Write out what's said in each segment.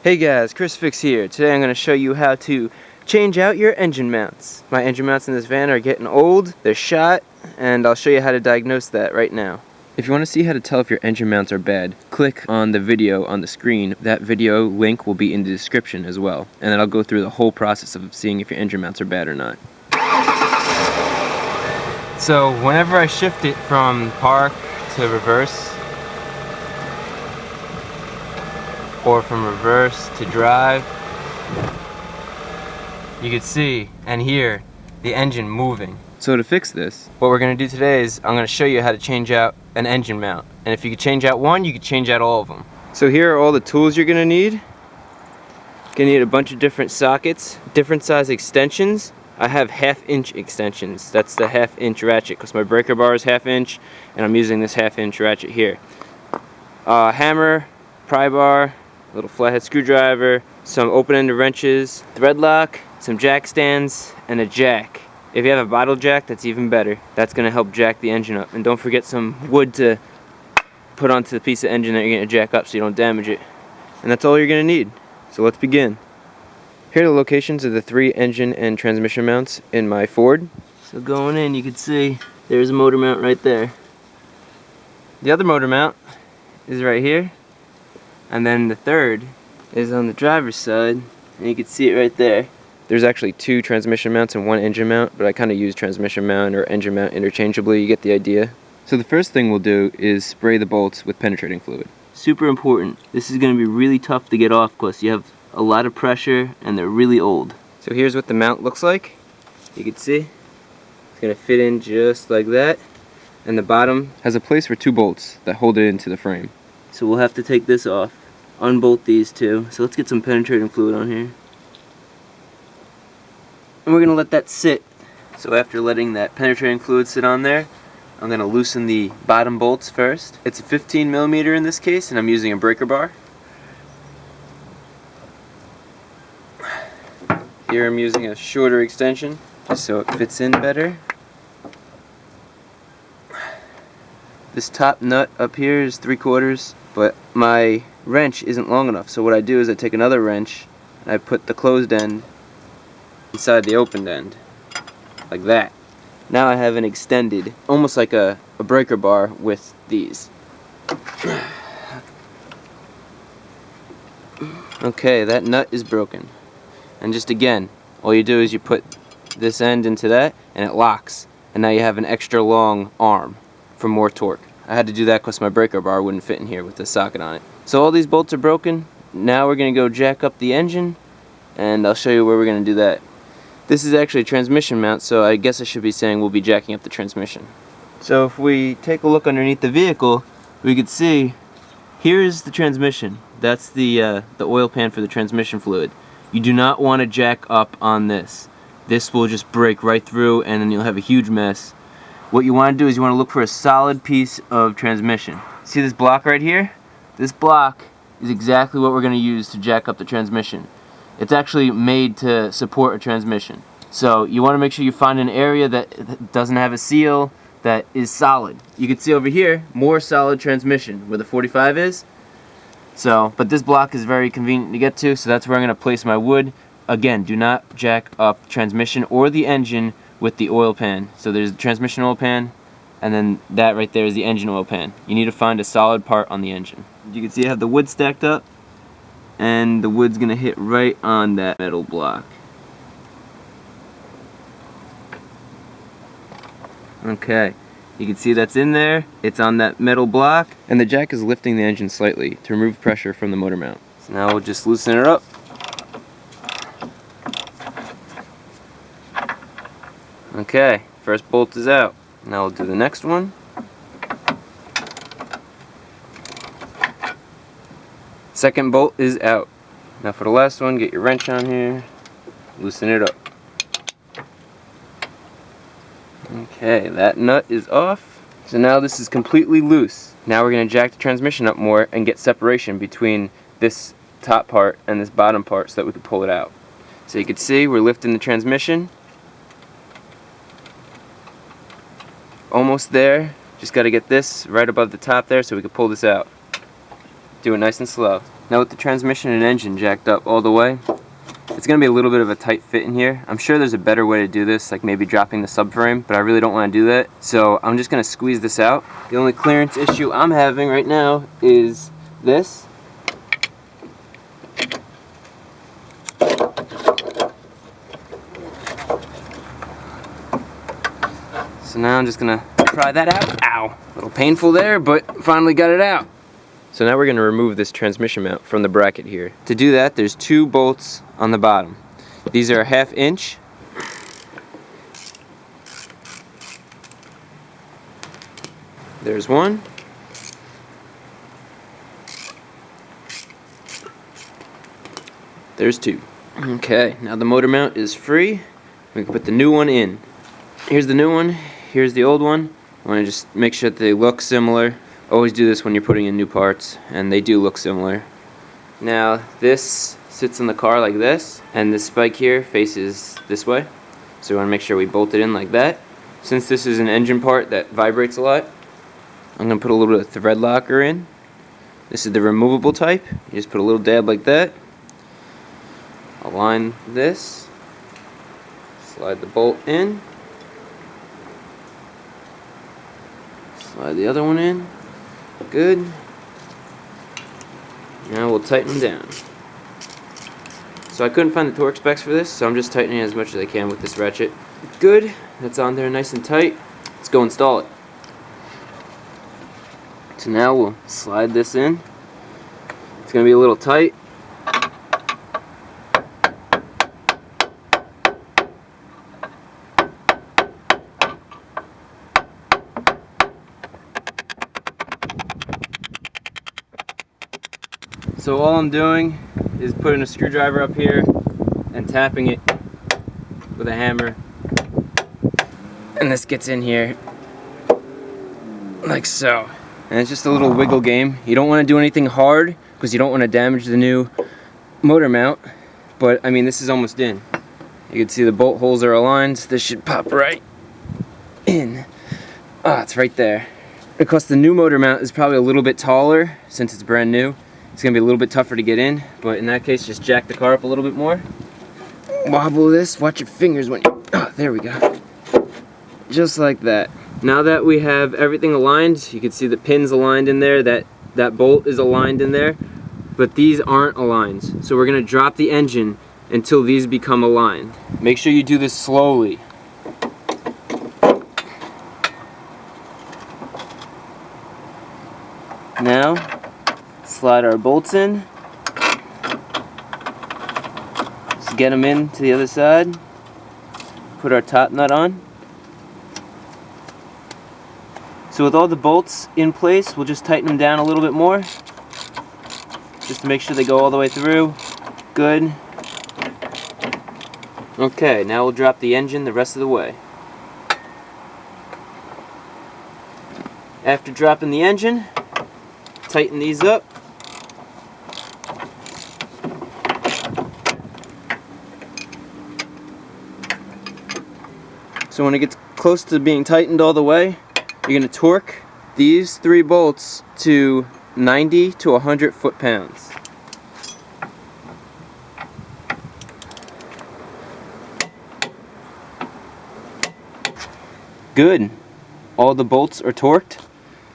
Hey guys, ChrisFix here. Today I'm going to show you how to change out your engine mounts. My engine mounts in this van are getting old, they're shot, and I'll show you how to diagnose that right now. If you want to see how to tell if your engine mounts are bad, click on the video on the screen. That video link will be in the description as well, and then I'll go through the whole process of seeing if your engine mounts are bad or not. So whenever I shift it from park to reverse, or from reverse to drive, you can see and hear the engine moving. So to fix this, what we're going to do today is I'm going to show you how to change out an engine mount. And if you could change out one, you could change out all of them. So here are all the tools you're going to need. You're going to need a bunch of different sockets, different size extensions. I have 1/2 inch extensions. That's the 1/2 inch ratchet because my breaker bar is 1/2 inch and I'm using this 1/2 inch ratchet here. Hammer, pry bar, a little flathead screwdriver, some open-ended wrenches, thread lock, some jack stands, and a jack. If you have a bottle jack, that's even better. That's going to help jack the engine up. And don't forget some wood to put onto the piece of engine that you're going to jack up so you don't damage it. And that's all you're going to need. So let's begin. Here are the locations of the 3 engine and transmission mounts in my Ford. So going in, you can see there's a motor mount right there. The other motor mount is right here. And then the third is on the driver's side, and you can see it right there. There's actually 2 transmission mounts and 1 engine mount, but I kind of use transmission mount or engine mount interchangeably. You get the idea. So the first thing we'll do is spray the bolts with penetrating fluid. Super important. This is going to be really tough to get off because you have a lot of pressure and they're really old. So here's what the mount looks like. You can see it's going to fit in just like that, and the bottom has a place for 2 bolts that hold it into the frame. So we'll have to take this off, unbolt these 2. So let's get some penetrating fluid on here. And we're going to let that sit. So after letting that penetrating fluid sit on there, I'm going to loosen the bottom bolts first. It's a 15mm in this case, and I'm using a breaker bar. Here I'm using a shorter extension, just so it fits in better. This top nut up here is 3/4, but my wrench isn't long enough. So what I do is I take another wrench and I put the closed end inside the opened end, like that. Now I have an extended, almost like a breaker bar with these. Okay, that nut is broken. And just again, all you do is you put this end into that and it locks. And now you have an extra long arm for more torque. I had to do that because my breaker bar wouldn't fit in here with the socket on it. So all these bolts are broken. Now we're going to go jack up the engine, and I'll show you where we're going to do that. This is actually a transmission mount, so I guess I should be saying we'll be jacking up the transmission. So if we take a look underneath the vehicle, we could see here's the transmission. That's the oil pan for the transmission fluid. You do not want to jack up on this. This will just break right through and then you'll have a huge mess. What you want to do is you want to look for a solid piece of transmission. See this block right here? This block is exactly what we're going to use to jack up the transmission. It's actually made to support a transmission. So you want to make sure you find an area that doesn't have a seal, that is solid. You can see over here, more solid transmission where the 45 is. So, but this block is very convenient to get to, so that's where I'm going to place my wood. Again, do not jack up transmission or the engine with the oil pan. So there's the transmission oil pan, and then that right there is the engine oil pan. You need to find a solid part on the engine. You can see I have the wood stacked up, and the wood's going to hit right on that metal block. Okay, you can see that's in there. It's on that metal block, and the jack is lifting the engine slightly to remove pressure from the motor mount. So now we'll just loosen it up. Okay, first bolt is out. Now we'll do the next one. Second bolt is out. Now for the last one, get your wrench on here, loosen it up. Okay, that nut is off. So now this is completely loose. Now we're going to jack the transmission up more and get separation between this top part and this bottom part so that we can pull it out. So you can see we're lifting the transmission. Almost there. Just got to get this right above the top there so we can pull this out. Do it nice and slow. Now with the transmission and engine jacked up all the way, it's going to be a little bit of a tight fit in here. I'm sure there's a better way to do this, like maybe dropping the subframe, but I really don't want to do that. So I'm just going to squeeze this out. The only clearance issue I'm having right now is this. So now I'm just going to try that out. Ow! A little painful there, but finally got it out. So now we're going to remove this transmission mount from the bracket here. To do that, there's 2 bolts on the bottom. These are a 1/2 inch. There's one. There's 2. Okay, now the motor mount is free. We can put the new one in. Here's the new one. Here's the old one. I want to just make sure that they look similar. Always do this when you're putting in new parts, and they do look similar. Now this sits in the car like this, and this spike here faces this way. So we want to make sure we bolt it in like that. Since this is an engine part that vibrates a lot, I'm going to put a little bit of thread locker in. This is the removable type. You just put a little dab like that. Align this. Slide the bolt in. Slide the other one in. Good. Now we'll tighten them down. So I couldn't find the torque specs for this, so I'm just tightening as much as I can with this ratchet. Good. That's on there nice and tight. Let's go install it. So now we'll slide this in. It's going to be a little tight. So all I'm doing is putting a screwdriver up here and tapping it with a hammer, and this gets in here like so. And it's just a little wiggle game. You don't want to do anything hard because you don't want to damage the new motor mount, but I mean this is almost in. You can see the bolt holes are aligned. This should pop right in. Ah, it's right there. Because the new motor mount is probably a little bit taller since it's brand new. It's going to be a little bit tougher to get in, but in that case, just jack the car up a little bit more. Wobble this. Watch your fingers when you... Oh, there we go. Just like that. Now that we have everything aligned, you can see the pins aligned in there, that bolt is aligned in there, but these aren't aligned. So we're going to drop the engine until these become aligned. Make sure you do this slowly. Now, slide our bolts in. Just get them in to the other side. Put our top nut on. So with all the bolts in place, we'll just tighten them down a little bit more, just to make sure they go all the way through. Good. Okay, now we'll drop the engine the rest of the way. After dropping the engine, tighten these up. So when it gets close to being tightened all the way, you're going to torque these 3 bolts to 90 to 100 foot-pounds. Good. All the bolts are torqued.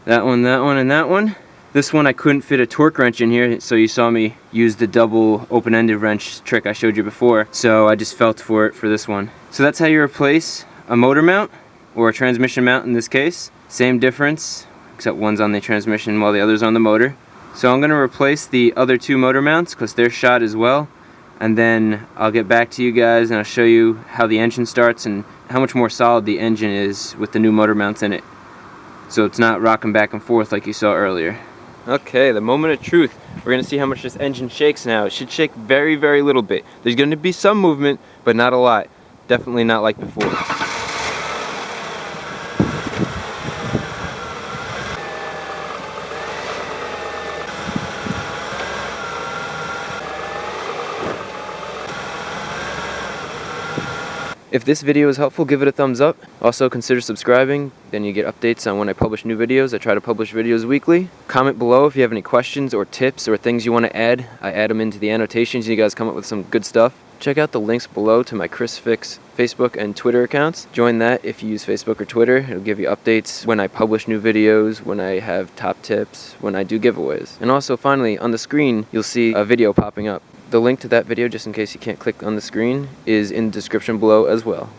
That one, and that one. This one I couldn't fit a torque wrench in here, so you saw me use the double open-ended wrench trick I showed you before. So I just felt for it for this one. So that's how you replace a motor mount, or a transmission mount in this case. Same difference, except one's on the transmission while the other's on the motor. So I'm going to replace the other 2 motor mounts because they're shot as well, and then I'll get back to you guys and I'll show you how the engine starts and how much more solid the engine is with the new motor mounts in it, so it's not rocking back and forth like you saw earlier. Okay, the moment of truth. We're going to see how much this engine shakes now. It should shake very, very little bit. There's going to be some movement, but not a lot. Definitely not like before. If this video is helpful, give it a thumbs up. Also consider subscribing, then you get updates on when I publish new videos. I try to publish videos weekly. Comment below if you have any questions or tips or things you want to add. I add them into the annotations. You guys come up with some good stuff. Check out the links below to my ChrisFix Facebook and Twitter accounts. Join that if you use Facebook or Twitter. It'll give you updates when I publish new videos, when I have top tips, when I do giveaways. And also finally, on the screen, you'll see a video popping up. The link to that video, just in case you can't click on the screen, is in the description below as well.